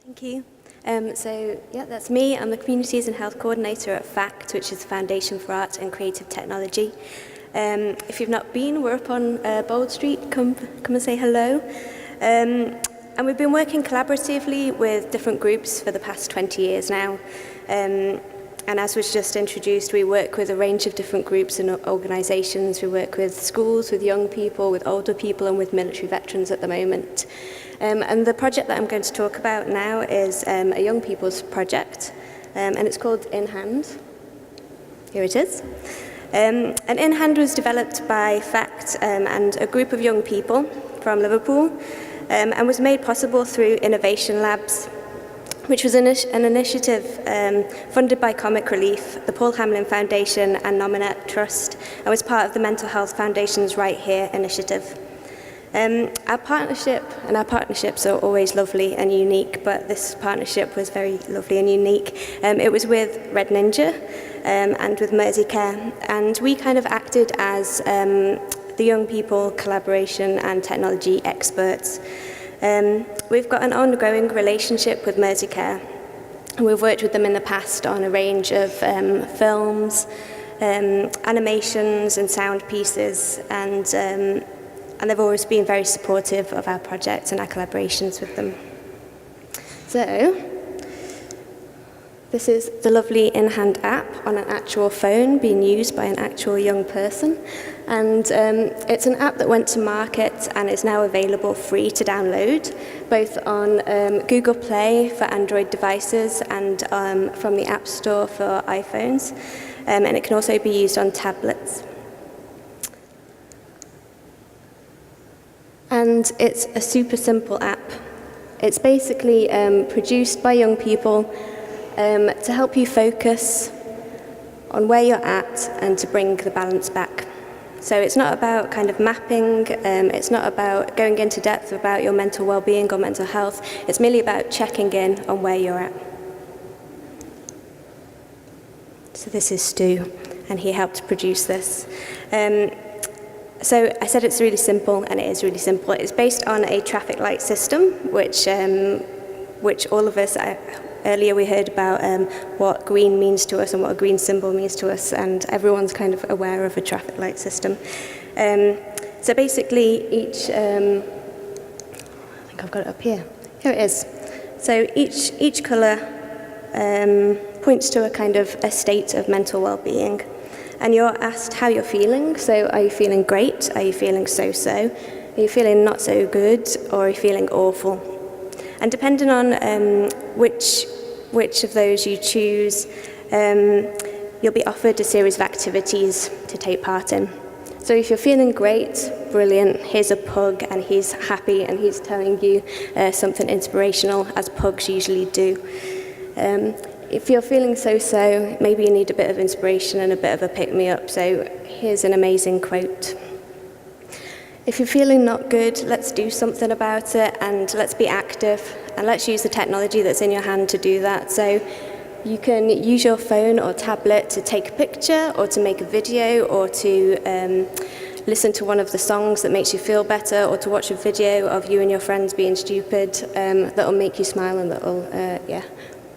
Thank you. Yeah, that's me. I'm the Communities and Health Coordinator at FACT, which is the Foundation for Art and Creative Technology. If you've not been, we're up on Bold Street. Come and say hello. And we've been working collaboratively with different groups for the past 20 years now. And as was just introduced, we work with a range of different groups and organisations. We work with schools, with young people, with older people, and with military veterans at the moment. And the project that I'm going to talk about now is a young people's project, and it's called In Hand. Here it is. And In Hand was developed by FACT and a group of young people from Liverpool, and was made possible through Innovation Labs, which was an initiative funded by Comic Relief, the Paul Hamlin Foundation and Nominate Trust, and was part of the Mental Health Foundation's Right Here initiative. Our partnerships are always lovely and unique, but this partnership was very lovely and unique. It was with Red Ninja and with Merseycare, and we kind of acted as the young people collaboration and technology experts. We've got an ongoing relationship with Merseycare, and we've worked with them in the past on a range of films, animations and sound pieces, and they've always been very supportive of our projects and our collaborations with them. So, this is the lovely In Hand app on an actual phone being used by an actual young person. And it's an app that went to market and is now available free to download, both on Google Play for Android devices and from the App Store for iPhones. And it can also be used on tablets. And it's a super simple app. It's basically produced by young people to help you focus on where you're at and to bring the balance back. So it's not about kind of mapping, it's not about going into depth about your mental well-being or mental health. It's merely about checking in on where you're at. So this is Stu, and he helped produce this. So I said it's really simple, and it is really simple. It's based on a traffic light system, which all of us, earlier we heard about what green means to us and what a green symbol means to us, and everyone's kind of aware of a traffic light system. So basically each, I think I've got it up here. Here it is. So each colour points to a kind of a state of mental well-being. And you're asked how you're feeling. So are you feeling great? Are you feeling so-so? Are you feeling not so good? Or are you feeling awful? And depending on which of those you choose, you'll be offered a series of activities to take part in. So if you're feeling great, brilliant, here's a pug and he's happy and he's telling you something inspirational, as pugs usually do. If you're feeling so-so, maybe you need a bit of inspiration and a bit of a pick-me-up, so here's an amazing quote. If you're feeling not good, let's do something about it, and let's be active, and let's use the technology that's in your hand to do that. So you can use your phone or tablet to take a picture, or to make a video, or to listen to one of the songs that makes you feel better, or to watch a video of you and your friends being stupid that'll make you smile and that'll,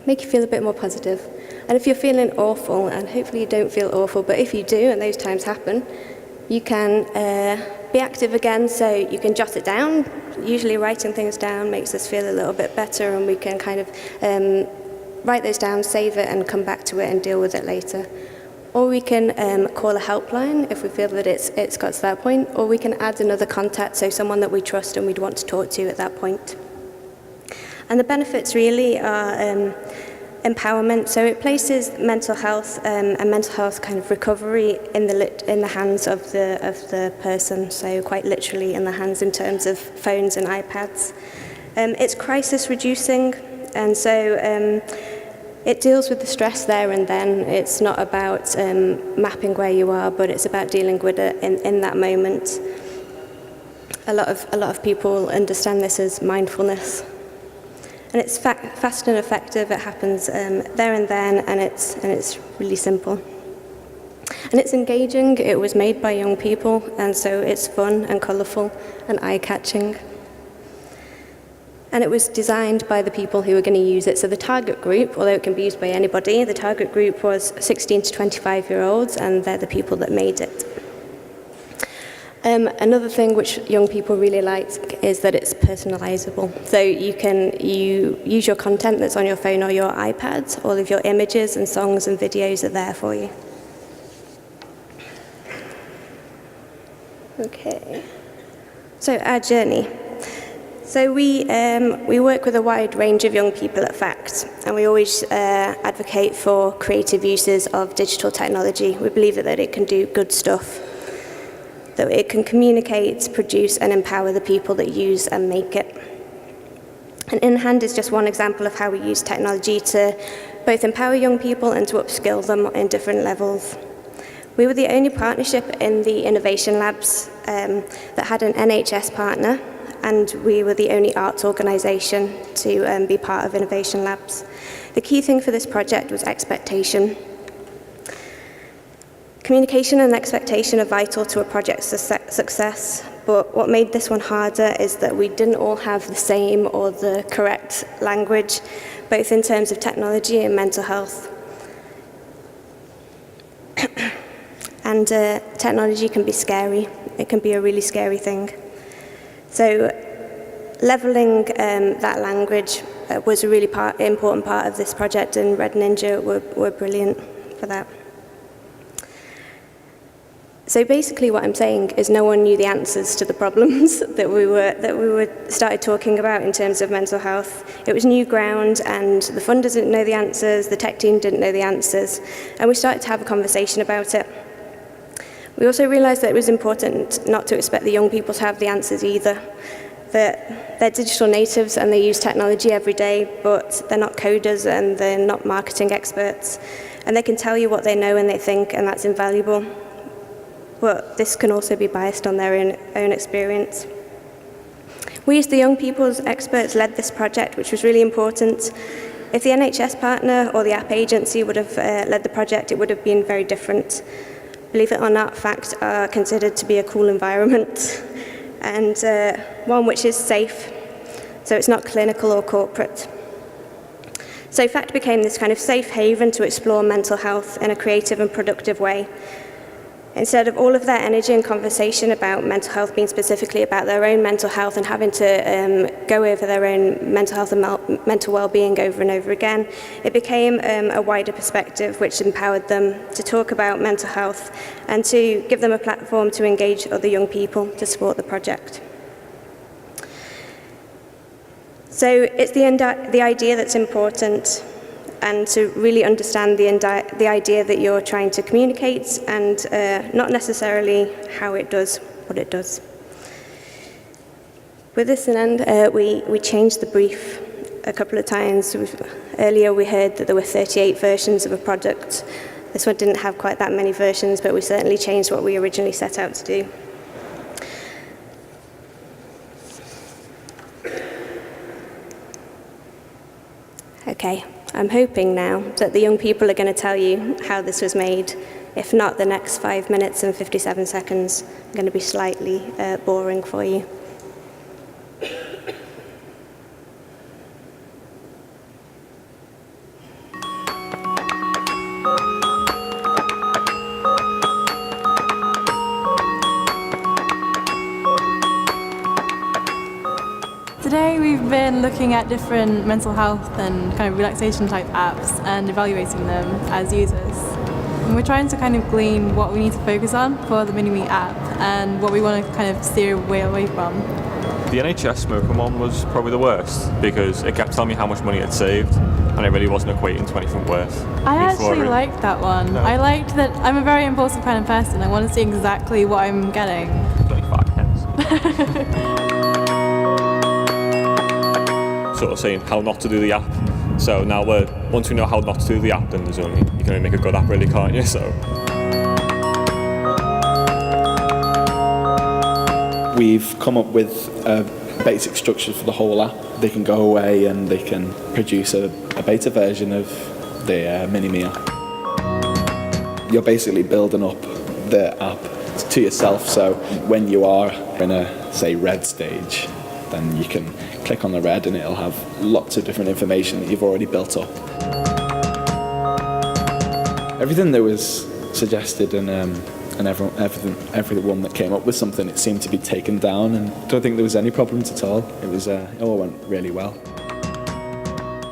make you feel a bit more positive. And if you're feeling awful, and hopefully you don't feel awful, but if you do, and those times happen, you can be active again, so you can jot it down. Usually writing things down makes us feel a little bit better, and we can kind of write those down, save it, and come back to it and deal with it later. Or we can call a helpline if we feel that it's got to that point, or we can add another contact, so someone that we trust and we'd want to talk to at that point. And the benefits really are empowerment. So it places mental health and mental health kind of recovery in the hands of the person. So quite literally in the hands in terms of phones and iPads. It's crisis reducing, and so it deals with the stress there and then. It's not about mapping where you are, but it's about dealing with it in that moment. A lot of people understand this as mindfulness. And it's fast and effective. It happens there and then, and it's really simple. And it's engaging. It was made by young people, and so it's fun and colourful and eye-catching. And it was designed by the people who were going to use it. So the target group, although it can be used by anybody, the target group was 16 to 25-year-olds, and they're the people that made it. Another thing which young people really like is that it's personalizable. So you use your content that's on your phone or your iPad. All of your images and songs and videos are there for you. Okay. So our journey. So we work with a wide range of young people at FACT, and we always advocate for creative uses of digital technology. We believe that it can do good stuff, that it can communicate, produce, and empower the people that use and make it. And In-Hand is just one example of how we use technology to both empower young people and to upskill them in different levels. We were the only partnership in the Innovation Labs that had an NHS partner, and we were the only arts organisation to be part of Innovation Labs. The key thing for this project was expectation. Communication and expectation are vital to a project's success, but what made this one harder is that we didn't all have the same or the correct language, both in terms of technology and mental health. And technology can be scary. It can be a really scary thing. So levelling that language was a really important part of this project, and Red Ninja were brilliant for that. So basically what I'm saying is no one knew the answers to the problems that we started talking about in terms of mental health. It was new ground, and the funders didn't know the answers, the tech team didn't know the answers, and we started to have a conversation about it. We also realised that it was important not to expect the young people to have the answers either, that they're digital natives and they use technology every day, but they're not coders and they're not marketing experts, and they can tell you what they know and they think, and that's invaluable. But this can also be biased on their own experience. We, as the young people's experts, led this project, which was really important. If the NHS partner or the app agency would have led the project, it would have been very different. Believe it or not, FACT are considered to be a cool environment, and one which is safe, so it's not clinical or corporate. So FACT became this kind of safe haven to explore mental health in a creative and productive way. Instead of all of their energy and conversation about mental health being specifically about their own mental health and having to go over their own mental health and mental well-being over and over again, it became a wider perspective which empowered them to talk about mental health and to give them a platform to engage other young people to support the project. So it's the idea that's important, and to really understand the idea that you're trying to communicate, and not necessarily how it does what it does. With this in end, we changed the brief a couple of times. Earlier we heard that there were 38 versions of a product. This one didn't have quite that many versions, but we certainly changed what we originally set out to do. Okay. I'm hoping now that the young people are going to tell you how this was made. If not, the next 5 minutes and 57 seconds are going to be slightly boring for you. Today we've been looking at different mental health and kind of relaxation type apps and evaluating them as users. And we're trying to kind of glean what we need to focus on for the Mini-Me app and what we want to kind of steer away from. The NHS smoking one was probably the worst because it kept telling me how much money it saved and it really wasn't equating to anything worth. I actually liked that one. No. I liked that I'm a very impulsive kind of person. I want to see exactly what I'm getting. It's only 5 pence. Sort of saying how not to do the app. So now once we know how not to do the app, then you can only make a good app, really, can't you? So we've come up with a basic structure for the whole app. They can go away and they can produce a beta version of the Mini-Me app. You're basically building up the app to yourself, so when you are in a, say, red stage, then you can click on the red and it'll have lots of different information that you've already built up. Everything that was suggested and everyone that came up with something, it seemed to be taken down, and I don't think there was any problems at all. It all went really well.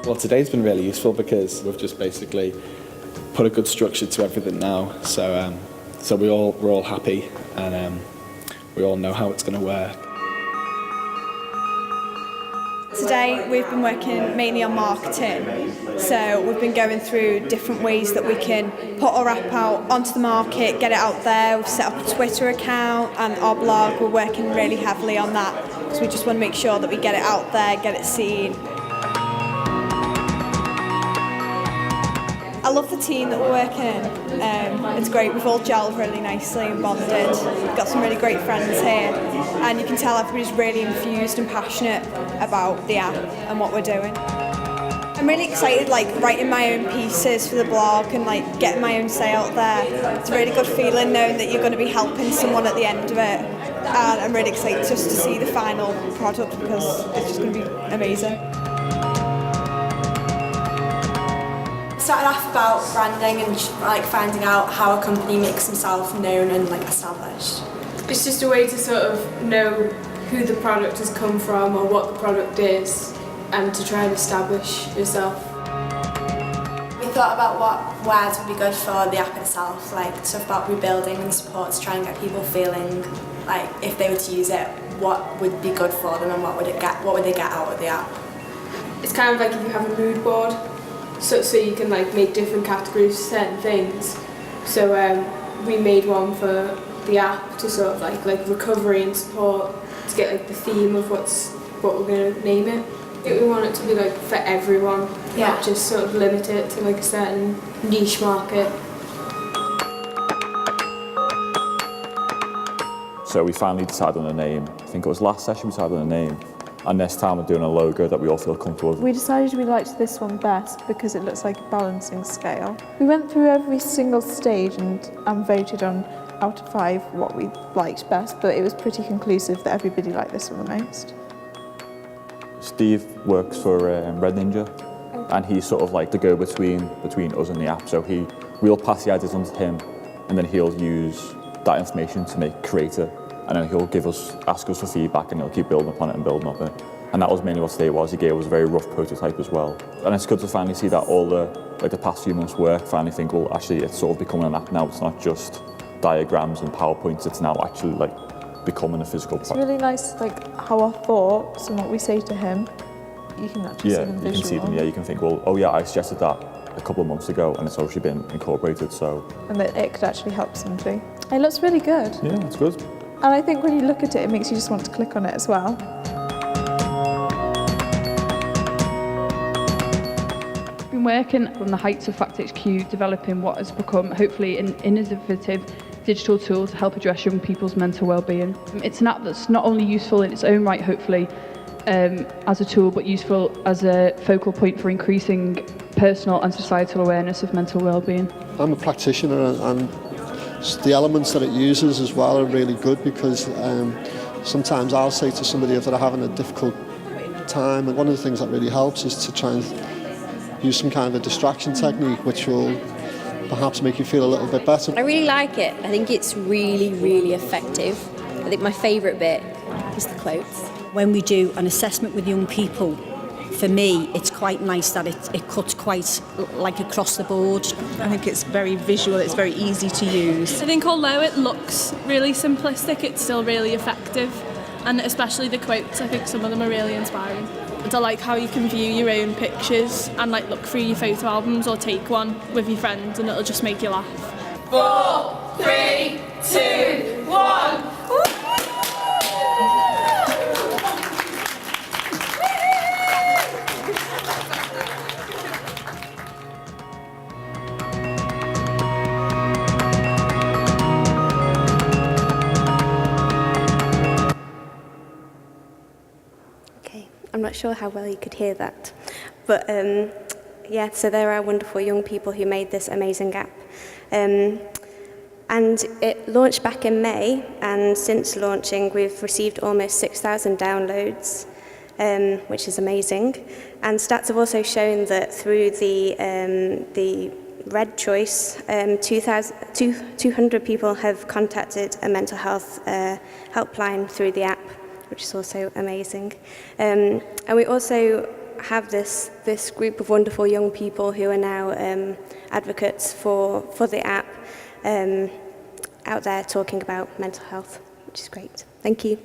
Well, today's been really useful because we've just basically put a good structure to everything now. So we're all happy, and we all know how it's going to work. Today we've been working mainly on marketing, so we've been going through different ways that we can put our app out onto the market, get it out there. We've set up a Twitter account and our blog. We're working really heavily on that because we just want to make sure that we get it out there, get it seen. I love the team that we're working in. It's great, we've all gelled really nicely and bonded. We've got some really great friends here, and you can tell everybody's really infused and passionate about the app and what we're doing. I'm really excited, writing my own pieces for the blog and getting my own say out there. It's a really good feeling knowing that you're going to be helping someone at the end of it, and I'm really excited just to see the final product because it's just going to be amazing. Started off about branding and finding out how a company makes themselves known and established. It's just a way to sort of know who the product has come from or what the product is, and to try and establish yourself. We thought about what words would be good for the app itself, stuff about rebuilding and support to try and get people feeling if they were to use it, what would be good for them and what would they get out of the app. It's kind of like if you have a mood board. So you can make different categories for certain things. So we made one for the app to sort of like recovery and support, to get the theme of what we're going to name it. We want it to be for everyone, not just sort of limit it to a certain niche market. So we finally decided on a name. I think it was last session we decided on a name. And this time we're doing a logo that we all feel comfortable with. We decided we liked this one best because it looks like a balancing scale. We went through every single stage and voted on out of 5 what we liked best, but it was pretty conclusive that everybody liked this one the most. Steve works for Red Ninja, and he's sort of the go-between between us and the app. So we'll pass the ideas on to him, and then he'll use that information to create it. And then he'll ask us for feedback, and he'll keep building upon it and building up it. And that was mainly what today was. He gave us a very rough prototype as well. And it's good to finally see that all the past few months' work, finally think, well, actually, it's sort of becoming an app now. It's not just diagrams and PowerPoints. It's now actually becoming a physical product. It's really nice, how our thoughts and what we say to him, you can actually see them visual. You can see them. Yeah, you can think, well, oh yeah, I suggested that a couple of months ago, and it's actually been incorporated. So. And that it could actually help somebody. It looks really good. Yeah, it's good. And I think when you look at it, it makes you just want to click on it as well. I've been working on the heights of Fact HQ, developing what has become hopefully an innovative digital tool to help address young people's mental well-being. It's an app that's not only useful in its own right, hopefully, as a tool, but useful as a focal point for increasing personal and societal awareness of mental well-being. I'm a practitioner, and the elements that it uses as well are really good because sometimes I'll say to somebody if they're having a difficult time, and one of the things that really helps is to try and use some kind of a distraction technique which will perhaps make you feel a little bit better. I really like it. I think it's really, really effective. I think my favourite bit is the quotes. When we do an assessment with young people, for me, it's quite nice that it cuts quite across the board. I think it's very visual, it's very easy to use. I think although it looks really simplistic, it's still really effective, and especially the quotes, I think some of them are really inspiring. And I like how you can view your own pictures and look through your photo albums or take one with your friends and it'll just make you laugh. 4, 3, 2, 1. I'm not sure how well you could hear that, but so there are wonderful young people who made this amazing app. And it launched back in May, and since launching we've received almost 6,000 downloads. which is amazing. And stats have also shown that through the Red Choice, 200 people have contacted a mental health helpline through the app, which is also amazing. And we also have this group of wonderful young people who are now advocates for the app out there talking about mental health, which is great. Thank you.